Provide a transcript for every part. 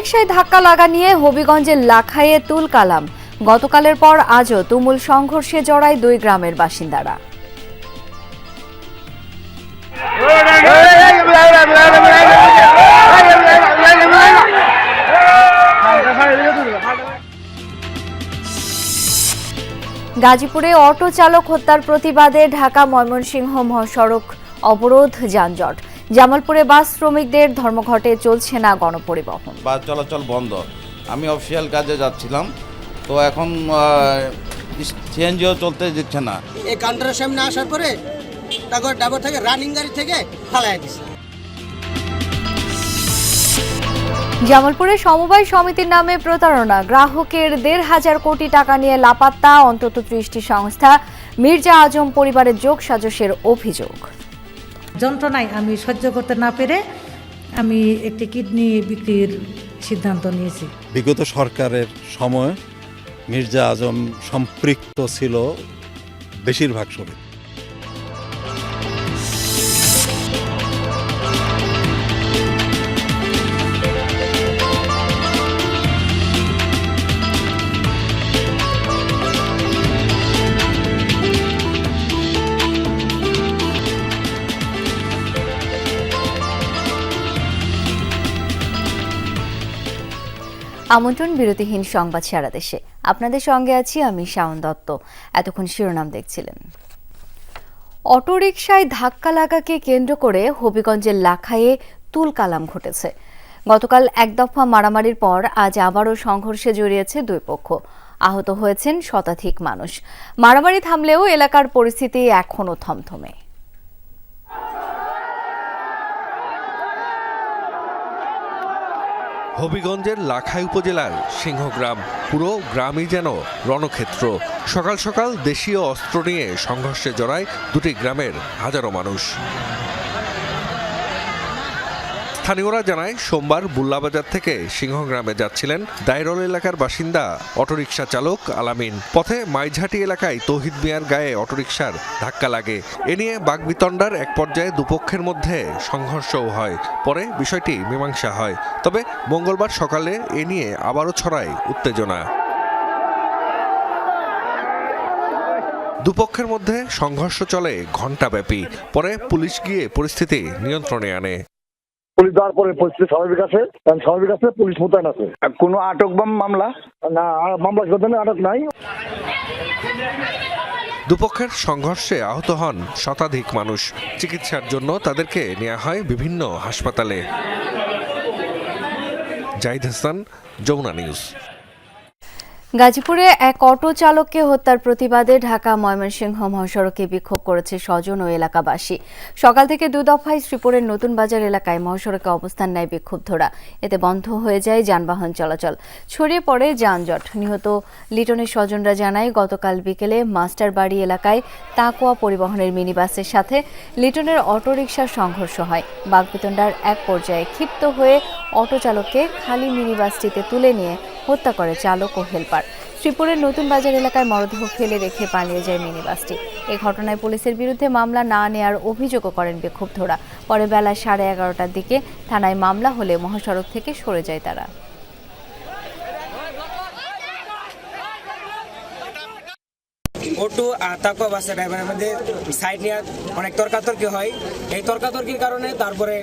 অটোরিকশায় ধাক্কা লাগা নিয়ে হবিগঞ্জের লাখাইয়ে তুলকালাম। গতকালের পর আজও তুমুল সংঘর্ষে জড়ায় দুই গ্রামের বাসিন্দারা। গাজীপুরে অটো চালক হত্যার প্রতিবাদে ঢাকা ময়মনসিংহ মহাসড়ক অবরোধ, যানজট। জামালপুরে বাস শ্রমিকদের ধর্মঘটে চলছে না গণপরিবহন, বাস চলাচল বন্ধ। আমি অফিসিয়াল কাজে যাচ্ছিলাম, তো এখন সিএনজিও চলতে দিচ্ছে না। এই কাউন্টারের সামনে আসার পরে তারপর ডাবর থেকে রানিং গাড়ি থেকে ফালাই দিচ্ছে। জামালপুরে সমবায় সমিতির নামে প্রতারণা, গ্রাহকের ১,৫০০ কোটি টাকা নিয়ে লাপাত্তা অন্তত ৩০টি সংস্থা। মির্জা আজম পরিবারের যোগসাজশের অভিযোগ। যন্ত্রণায় আমি সহ্য করতে না পেরে আমি একটি কিডনি বিক্রির সিদ্ধান্ত নিয়েছি। বিগত সরকারের সময় মির্জা আজম সম্পৃক্ত ছিল বেশিরভাগ সময়। আমন্ত্রণ বিরতিহীন সংবাদ সারা দেশে। আপনাদের সঙ্গে আছি আমি শাওন দত্ত। এতক্ষণ শিরোনাম দেখছিলেন। অটোরিকশায় ধাক্কা লাগাকে কেন্দ্র করে হবিগঞ্জের লাখাইয়ে তুলকালাম ঘটেছে। গতকাল এক দফা মারামারির পর আজ আবারও সংঘর্ষে জড়িয়েছে দুই পক্ষ। আহত হয়েছেন শতাধিক মানুষ। মারামারি থামলেও এলাকার পরিস্থিতি এখনও থমথমে। হবিগঞ্জের লাখাই উপজেলার সিংহগ্রাম, পুরো গ্রামই যেন রণক্ষেত্র। সকাল সকাল দেশীয় অস্ত্র নিয়ে সংঘর্ষে জড়ায় দুটি গ্রামের হাজারো মানুষ। স্থানীয়রা জানায়, সোমবার বুল্লাবাজার থেকে সিংহগ্রামে যাচ্ছিলেন দায়রল এলাকার বাসিন্দা অটোরিকশা চালক আলামিন। পথে মাইঝাটি এলাকায় তৌহিদ মিয়ার গায়ে অটোরিকশার ধাক্কা লাগে। এ নিয়ে বাকবিতণ্ডার এক পর্যায়ে দুপক্ষের মধ্যে সংঘর্ষও হয়। পরে বিষয়টি মীমাংসা হয়। তবে মঙ্গলবার সকালে এ নিয়ে আবারও ছড়ায় উত্তেজনা। দুপক্ষের মধ্যে সংঘর্ষ চলে ঘণ্টাব্যাপী। পরে পুলিশ গিয়ে পরিস্থিতি নিয়ন্ত্রণে আনে। পুলিশ দেওয়ার পরে পরিস্থিতি স্বাভাবিক আছে, পুলিশ মোতায়েন আছে। কোনো আটক বা মামলা না, মামলা আটক নাই। দুপক্ষের সংঘর্ষে আহত হন শতাধিক মানুষ। চিকিৎসার জন্য তাদেরকে নেওয়া হয় বিভিন্ন হাসপাতালে। জাহিদ হাসান, যমুনা নিউজ। গাজীপুরে এক অটো চালককে হত্যার প্রতিবাদে ঢাকা ময়মনসিংহ মহাসড়কে বিক্ষোভ করেছে স্বজন ও এলাকাবাসী। সকাল থেকে দু দফায় শ্রীপুরের নতুন বাজার এলাকায় মহাসড়কে অবস্থান নেয় বিক্ষুব্ধরা। এতে বন্ধ হয়ে যায় যানবাহন চলাচল, ছড়িয়ে পড়ে যানজট। নিহত লিটনের স্বজনরা জানায়, গতকাল বিকেলে মাস্টারবাড়ি এলাকায় তাকোয়া পরিবহনের মিনিবাসের সাথে লিটনের অটোরিকশার সংঘর্ষ হয়। বাকবিতণ্ডার এক পর্যায়ে ক্ষিপ্ত হয়ে অটো চালককে খালি মিনিবাসটিতে তুলে নিয়ে হত্যা করে চালক ও হেলপার। শ্রীপুরের নতুন বাজার এলাকায় মরদেহ ফেলে রেখে পালিয়ে যায় মিনিবাসটি। এই ঘটনায় পুলিশের বিরুদ্ধে মামলা না নেওয়ার অভিযোগও করেন বিক্ষুব্ধরা। পরে বেলা 11:30টার দিকে থানায় মামলা হলে মহাসড়ক থেকে সরে যায় তারা। অটো আর তাকওয়া বাসের ড্রাইভারের মধ্যে সাইড নিয়ে অনেক তর্কাতর্কি হয়। এই তর্কাতর্কির কারণে তারপরে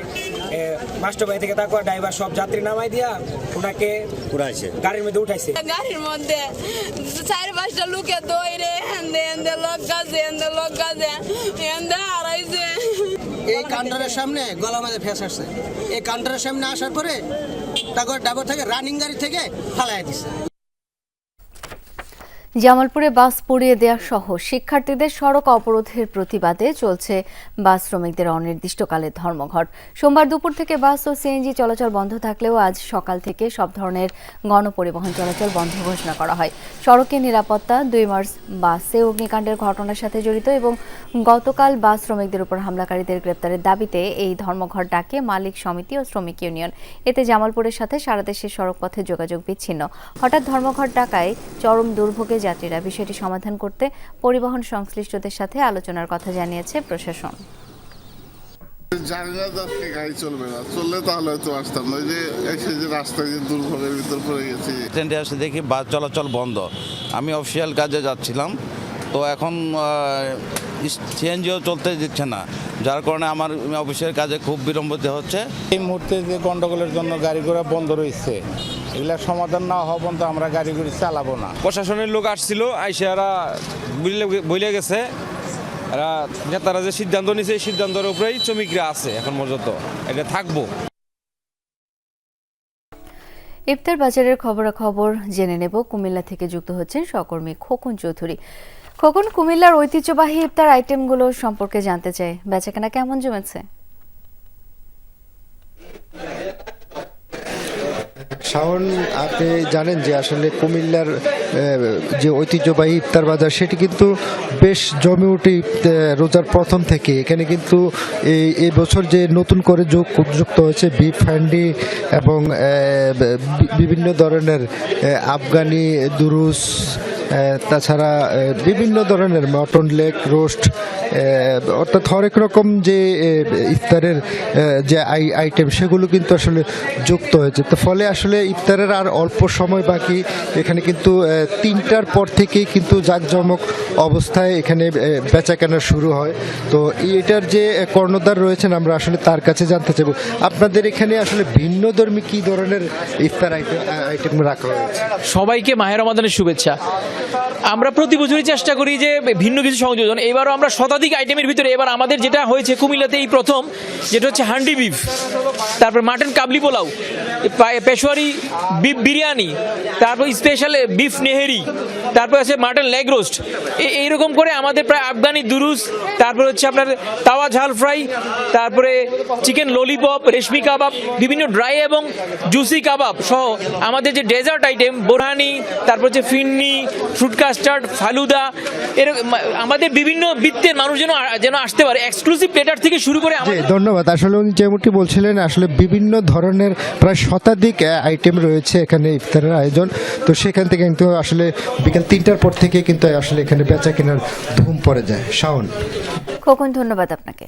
মাস্টারবাড়ি থেকে তাকওয়া ড্রাইভার সব যাত্রী নামাই দিয়া ওনাকে উঠাইছে, গাড়ির মধ্যে উঠাইছে। গাড়ির মধ্যে 4-5টা লোকে দৌড়ে হেন্দে লোক গাছে হারাইছে। এই কাউন্টারের সামনে গলা মাঝে ফেস আসছে। এই কাউন্টারের সামনে আসার পরে তারপর ডাবর থেকে রানিং গাড়ি থেকে ফালাই দিচ্ছে। জামালপুরে বাস পুড়িয়ে দেওয়া সহ শিক্ষার্থীদের সড়ক অবরোধের প্রতিবাদে চলছে বাস শ্রমিকদের অনির্দিষ্টকালের ধর্মঘট। সোমবার দুপুর থেকে বাস ও সিএনজি চলাচল বন্ধ থাকলেও আজ সকাল থেকে সব ধরনের গণপরিবহন চলাচল বন্ধ ঘোষণা করা হয়। সড়কে নিরাপত্তা, 2 মার্চ বাসে অগ্নিকাণ্ডের ঘটনার সাথে জড়িত এবং গতকাল বাস শ্রমিকদের উপর হামলাকারীদের গ্রেপ্তারের দাবিতে এই ধর্মঘট ডাকে মালিক সমিতি ও শ্রমিক ইউনিয়ন। এতে জামালপুরের সাথে সারা দেশের সড়কপথে যোগাযোগ বিচ্ছিন্ন। হঠাৎ ধর্মঘট ডাকায় চরম দুর্ভোগে যাত্রীরা। বিষয়টি সমাধান করতে পরিবহন সংশ্লিষ্টদের সাথে আলোচনার কথা জানিয়েছে প্রশাসন। জানি না আজকে গাড়ি চলবে না, চললে তাহলে হয়তো আসতাম না। ওই যে এসে যে রাস্তায় যে দুর্ভোগের ভিতর পড়ে গেছি। স্ট্যান্ডে আসে দেখি বাস চলাচল বন্ধ। আমি অফিসিয়াল কাজে যাচ্ছিলাম, তো এখন সিএনজিও চলতে দিচ্ছে না, যার কারণে আমার অফিসের কাজে খুব বিলম্বিত হচ্ছে। এই মুহূর্তে যে গন্ডগোলের জন্য গাড়ি ঘোড়া বন্ধ রয়েছে, এগুলা সমাধান না হওয়া পর্যন্ত আমরা গাড়ি ঘুড়ি চালাবো না। প্রশাসনের লোক আসছিল, আইসে এরা বলে গেছে, এরা নেতারা যে সিদ্ধান্ত নিছে এই সিদ্ধান্তের উপরেই শ্রমিকরা আছে এখন পর্যন্ত, এটা থাকবো। ইফতার বাজারের খবরাখবর জেনে নেব। কুমিল্লা থেকে যুক্ত হচ্ছেন সহকর্মী খোকন চৌধুরী। খোকন, কুমিল্লার ঐতিহ্যবাহী ইফতার আইটেমগুলো সম্পর্কে জানতে চাই, বেচাকেনা কেমন জমেছে? শাওন, আপনি জানেন যে আসলে কুমিল্লার যে ঐতিহ্যবাহী ইফতার বাজার সেটি কিন্তু বেশ জমে উঠে রোজার প্রথম থেকে। এখানে কিন্তু এই বছর যে নতুন করে যুক্ত হয়েছে বিফ হ্যান্ডি এবং বিভিন্ন ধরনের আফগানি দুরুস, তাছাড়া বিভিন্ন ধরনের মটন লেগ রোস্ট, অর্থাৎ হরেক রকম যে ইফতারের যে আইটেম সেগুলো কিন্তু আসলে যুক্ত হয়েছে। তো ফলে আসলে ইফতারের আর অল্প সময় বাকি। এখানে কিন্তু 3টার পর থেকেই কিন্তু জাঁকজমক অবস্থায় এখানে বেচাকেনা শুরু হয়। তো এটার যে কর্ণধার রয়েছেন আমরা আসলে তার কাছে জানতে চাইব, আপনাদের এখানে আসলে ভিন্ন ধর্মী কী ধরনের ইফতার আইটেম রাখা হয়েছে? সবাইকে মাহে রমাদানের শুভেচ্ছা। আমরা প্রতি বছরই চেষ্টা করি যে ভিন্ন কিছু সংযোজন। এবারও আমরা শতাধিক আইটেমের ভিতরে এবার আমাদের যেটা হয়েছে কুমিল্লাতে এই প্রথম, যেটা হচ্ছে হান্ডি বিফ, তারপর মাটন কাবলি পোলাও, পেশোয়ারি বিফ বিরিয়ানি, তারপর স্পেশাল বিফ নেহেরি, তারপর আছে মাটন লেগ রোস্ট। এইরকম করে আমাদের প্রায় আফগানি দুরুস, তারপর হচ্ছে আপনার তাওয়া ঝাল ফ্রাই, তারপরে চিকেন ললিপপ, রেশমি কাবাব, বিভিন্ন ড্রাই এবং জুসি কাবাব সহ আমাদের যে ডেজার্ট আইটেম বোরহানি, তারপর হচ্ছে ফিন্নি, ফ্রুট কাস্টার্ড, ফালুদা, এরকম আমাদের বিভিন্ন বৃত্তের মানুষ যেন আসতে পারে। এক্সক্লুসিভ প্লেটার থেকে শুরু করে। ধন্যবাদ। আসলে উনি যেমনটি বলছিলেন, আসলে বিভিন্ন ধরনের প্রায় শতাধিক আইটেম রয়েছে এখানে ইফতারের আয়োজন। তো সেখান থেকে কিন্তু আসলে বিকেল 3টার পর থেকে কিন্তু আসলে এখানে বেচা কেনার ধুম পড়ে যায়। শাওন, খোকন, ধন্যবাদ আপনাকে।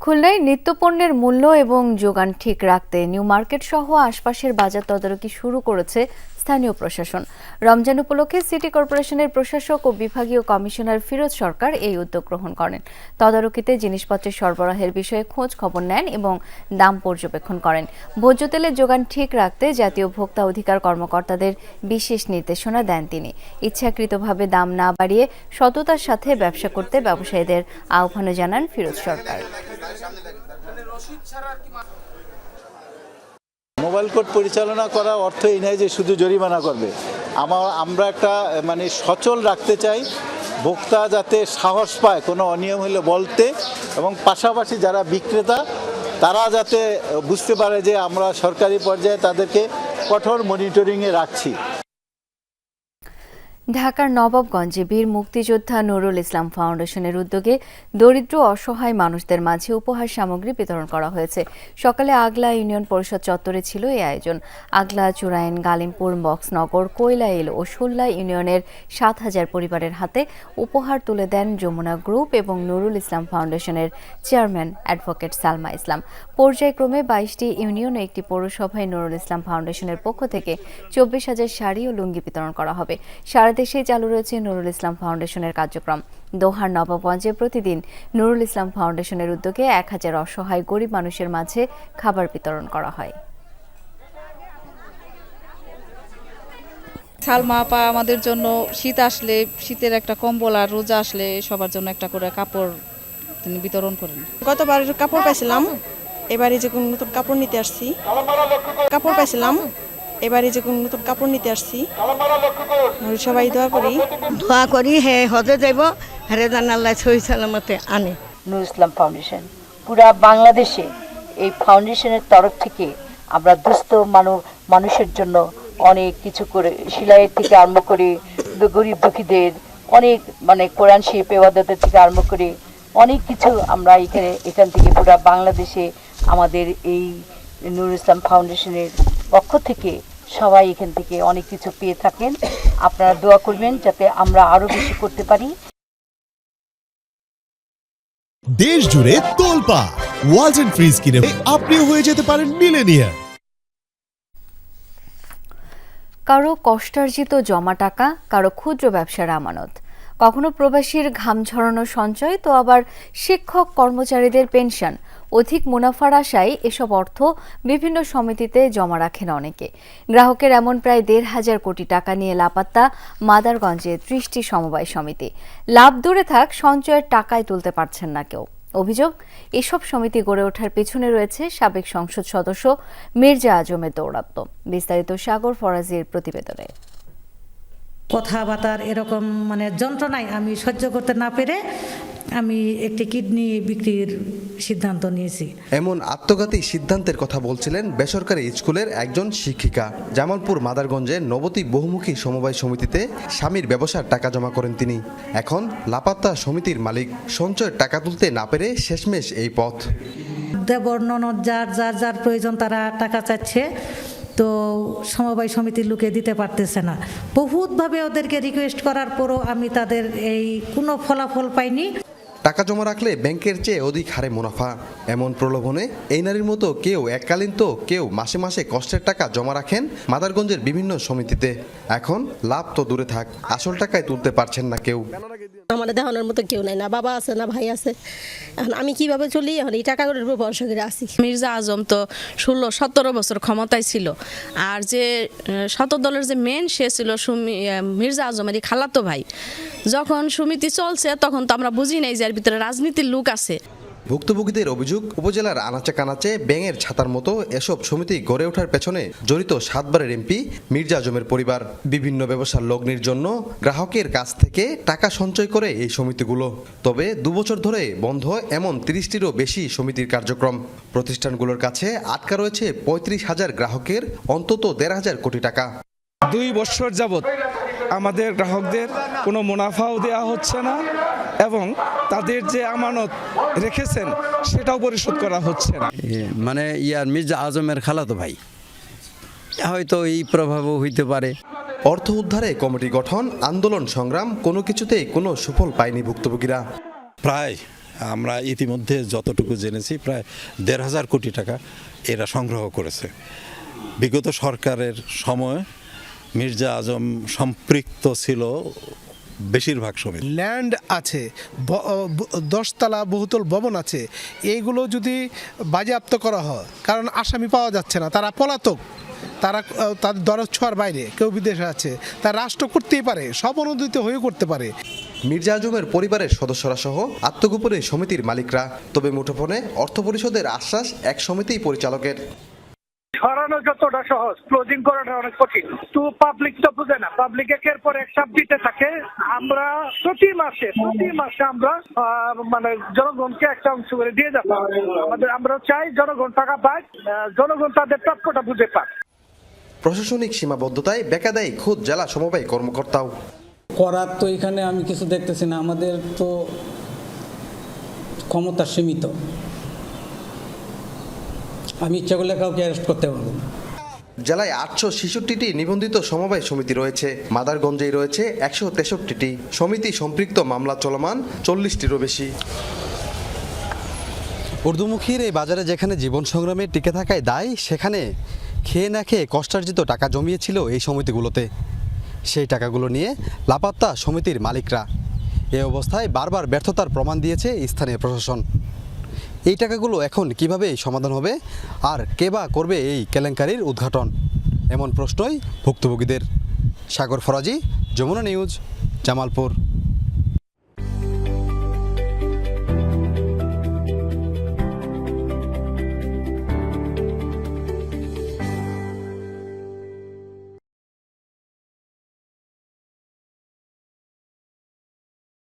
খুলনায় নিত্যপণ্যের মূল্য এবং যোগান ঠিক রাখতে নিউ মার্কেট সহ আশপাশের বাজার তদারকি শুরু করেছে স্থানীয় প্রশাসন। রমজান উপলক্ষে সিটি কর্পোরেশনের প্রশাসক ও বিভাগীয় কমিশনার ফিরোজ সরকার এই উদ্যোগ গ্রহণ করেন। তদারকিতে জিনিসপত্রের সরবরাহের বিষয়ে খোঁজ খবর নেন এবং দাম পর্যবেক্ষণ করেন। ভোজ্য তেলের যোগান ঠিক রাখতে জাতীয় ভোক্তা অধিকার কর্মকর্তাদের বিশেষ নির্দেশনা দেন তিনি। ইচ্ছাকৃতভাবে দাম না বাড়িয়ে সততার সাথে ব্যবসা করতে ব্যবসায়ীদের আহ্বানও জানান ফিরোজ সরকার। মোবাইল কোর্ট পরিচালনা করার অর্থ এই নয় যে শুধু জরিমানা করবে। আমরা একটা সচল রাখতে চাই, ভোক্তা যাতে সাহস পায় কোনো অনিয়ম হলে বলতে, এবং পাশাপাশি যারা বিক্রেতা তারা যাতে বুঝতে পারে যে আমরা সরকারি পর্যায়ে তাদেরকে কঠোর মনিটরিংয়ে রাখছি। ঢাকার নবাবগঞ্জে বীর মুক্তিযোদ্ধা নুরুল ইসলাম ফাউন্ডেশনের উদ্যোগে দরিদ্র অসহায় মানুষদের মাঝে উপহার সামগ্রী বিতরণ করা হয়েছে। সকালে আগলা ইউনিয়ন পরিষদ চত্বরে ছিল এই আয়োজন। আগলা, চুরাইন, গালিমপুর, বক্সনগর, কৈলাইল ও শুল্লা ইউনিয়নের 7,000 পরিবারের হাতে উপহার তুলে দেন যমুনা গ্রুপ এবং নুরুল ইসলাম ফাউন্ডেশনের চেয়ারম্যান অ্যাডভোকেট সালমা ইসলাম। পর্যায়ক্রমে 22টি ইউনিয়ন ও একটি পৌরসভায় নুরুল ইসলাম ফাউন্ডেশনের পক্ষ থেকে 24,000 শাড়ি ও লুঙ্গি বিতরণ করা হবে। সারা দেশে চালু রয়েছে নুরুল ইসলাম ফাউন্ডেশনের কার্যক্রম। দোহার নবাবগঞ্জে প্রতিদিন নুরুল ইসলাম ফাউন্ডেশনের উদ্যোগে 1000 অসহায় গরিব মানুষের মাঝে খাবার বিতরণ করা হয়। সালমা আপা আমাদের জন্য শীত আসলে শীতের একটা কম্বল আর রোজা আসলে সবার জন্য একটা করে কাপড় তিনি বিতরণ করেন। গতবার কাপড় পাইছিলাম, এবারে যে নতুন কাপড় নিতে আসছি। এবারে যে নতুন কাপড় নিতে আসছি। সবাই দোয়া করি হে হজে যাইব, হেরে জান আল্লাহ সহি সালামতে আনে। নুরুল ইসলাম ফাউন্ডেশন পুরা বাংলাদেশে এই ফাউন্ডেশনের তরফ থেকে আমরা দুস্থ মানুষের জন্য অনেক কিছু করে, সেলাইয়ের থেকে আরম্ভ করে গরিব দুঃখীদের অনেক কোরআন শরীফ ইবাদতের থেকে আরম্ভ করে অনেক কিছু আমরা এখান থেকে পুরা বাংলাদেশে আমাদের এই নুরুল ইসলাম ফাউন্ডেশনের পক্ষ থেকে সবাই এখান থেকে অনেক কিছু পেয়ে থাকেন। আপনারা দোয়া করবেন যাতে আমরা আরো বেশি করতে পারি। দেশ জুড়ে তোলপাড় ওয়ালটন ফ্রিজ কিনে আপনিও হয়ে যেতে পারেন মিলেনিয়ার। কারো কষ্টার্জিত জমা টাকা, কারো ক্ষুদ্র ব্যবসার আমানত, কখনো প্রবাসীর ঘাম ঝরানো সঞ্চয়, তো আবার শিক্ষক কর্মচারীদের পেনশন। অধিক মুনাফার আশায় এসব অর্থ বিভিন্ন সমিতিতে জমা রাখেন অনেকে। গ্রাহকের এমন প্রায় 1,500 কোটি টাকা নিয়ে লাপাত্তা মাদারগঞ্জে 30টি সমবায় সমিতি। লাভ দূরে থাক, সঞ্চয়ের টাকায় তুলতে পারছেন না কেউ। অভিযোগ, এসব সমিতি গড়ে ওঠার পেছনে রয়েছে সাবেক সংসদ সদস্য মির্জা আজমের দৌরাত্ম্য। বিস্তারিত সাগর ফরাজির প্রতিবেদনে। কথাবার্তার এরকম যন্ত্রণায় আমি সহ্য করতে না পেরে আমি একটি কিডনি বিক্রির সিদ্ধান্ত নিয়েছি। এমন আত্মঘাতী সিদ্ধান্তের কথা বলছিলেন বেসরকারি স্কুলের একজন শিক্ষিকা। জামালপুর মাদারগঞ্জে নবতী বহুমুখী সমবায় সমিতিতে স্বামীর ব্যবসার টাকা জমা করেন তিনি। এখন লাপাত্তা সমিতির মালিক, সঞ্চয়ের টাকা তুলতে না পেরে শেষমেশ এই পথ। দেবর ননদ যার যার যার প্রয়োজন তারা টাকা চাচ্ছে, তো সমবায় সমিতির লোকে দিতে পারতেছে না। বহুতভাবে ওদেরকে রিকোয়েস্ট করার পরও আমি তাদের এই কোনো ফলাফল পাইনি। টাকা জমা রাখলে ব্যাংকের চেয়ে অধিক হারে মুনাফা, এমন প্রলোভনে এই নারীর মতো কেউ এককালীন তো কেউ মাসে মাসে কষ্টের টাকা জমা রাখেন মাদারগঞ্জের বিভিন্ন সমিতিতে। এখন লাভ তো দূরে থাক, আসল টাকায় তুলতে পারছেন না কেউ। আমার দেখানোর মতো কেউ নাই, না বাবা আছে না ভাই আছে। এখন আমি কিভাবে চলি, এখন এই টাকাগুলোর উপর ভরসা করে আসি। মির্জা আজম তো 16-17 বছর ক্ষমতায় ছিল, আর যে 17 দলের যে মেন সে ছিল মির্জা আজমেরই খালাতো ভাই। যখন সমিতি চলছে তখন তো আমরা বুঝি নাই যে এর ভিতরে রাজনীতির লোক আছে। ভুক্তভোগীদের অভিযোগ, উপজেলার আনাচে কানাচে ব্যাঙের ছাতার মতো এসব সমিতি গড়ে ওঠার পেছনে জড়িত 7 বারের এমপি মির্জা আজমের পরিবার। বিভিন্ন ব্যবসার লগ্নির জন্য গ্রাহকের কাছ থেকে টাকা সঞ্চয় করে এই সমিতিগুলো। তবে 2 বছর ধরে বন্ধ এমন 30টিরও বেশি সমিতির কার্যক্রম। প্রতিষ্ঠানগুলোর কাছে আটকা রয়েছে 35,000 গ্রাহকের অন্তত 1,500 কোটি টাকা। 2 বছর যাবৎ আমাদের গ্রাহকদের কোনো মুনাফাও দেওয়া হচ্ছে না এবং তাদের যে আমানত রেখেছেন সেটাও পরিশোধ করা হচ্ছে না। মির্জা আজমের খালাতো ভাই, হয়তো এই প্রভাবও হইতে পারে। অর্থ উদ্ধারে কমিটি গঠন, আন্দোলন সংগ্রাম, কোনো কিছুতেই কোনো সুফল পায়নি ভুক্তভোগীরা। প্রায় আমরা ইতিমধ্যে যতটুকু জেনেছি প্রায় 1,500 কোটি টাকা এরা সংগ্রহ করেছে। বিগত সরকারের সময় মির্জা আজম সম্পৃক্ত ছিল বেশিরভাগ সমিতি। ল্যান্ড আছে, 10 তলা বহুতল ভবন আছে, এইগুলো যদি বাজেয়াপ্ত করা হয়, কারণ আসামি পাওয়া যাচ্ছে না, তারা পলাতক, তারা তাদের দরজ ছোঁয়ার বাইরে, কেউ বিদেশে আছে, তারা রাষ্ট্র করতেই পারে, সব অনুদিত হয়ে করতে পারে। মির্জা আজমের পরিবারের সদস্যরা সহ আত্মগোপনে সমিতির মালিকরা। তবে মুঠোফোনে অর্থ পরিশোধের আশ্বাস এক সমিতি পরিচালকের। সরানো যতটা সহজ, ক্লোজিং করাটা অনেক কঠিন। তো পাবলিক তো বুঝে না, পাবলিক একের পর এক চাপ দিতে থাকে। আমরা প্রতি মাসে আমরা জনগণকে একটা অংশ করে দিয়ে যাবো। আমরা চাই জনগণ টাকা পায়, জনগণ তাদের প্রাপ্যটা বুঝে পাক। প্রশাসনিক সীমাবদ্ধতায় বেকাদায়ী খোদ জেলা সমবায় কর্মকর্তাও। করার তো এখানে আমি কিছু দেখতেছি না, আমাদের তো ক্ষমতা সীমিত। আমি ইচ্ছা করলে কাউকে অ্যারেস্ট করতে পারবো না। জেলায় 866টি নিবন্ধিত সমবায় সমিতি রয়েছে। মাদারগঞ্জেই রয়েছে 163টি সমিতি সম্পৃক্ত, মামলা চলমান 40টিরও বেশি। উর্দুমুখীর এই বাজারে যেখানে জীবন সংগ্রামে টিকে থাকায় দায়, সেখানে খেয়ে না খেয়ে কষ্টার্জিত টাকা জমিয়েছিল এই সমিতিগুলোতে। সেই টাকাগুলো নিয়ে লাপাত্তা সমিতির মালিকরা। এই অবস্থায় বারবার ব্যর্থতার প্রমাণ দিয়েছে স্থানীয় প্রশাসন। এই টাকাগুলো এখন কিভাবে সমাধান হবে, আর কে বা করবে এই কেলেঙ্কারির উদ্ঘাটন, এমন প্রশ্নই ভুক্তভোগীদের। সাগর ফরাজি, যমুনা নিউজ, জামালপুর।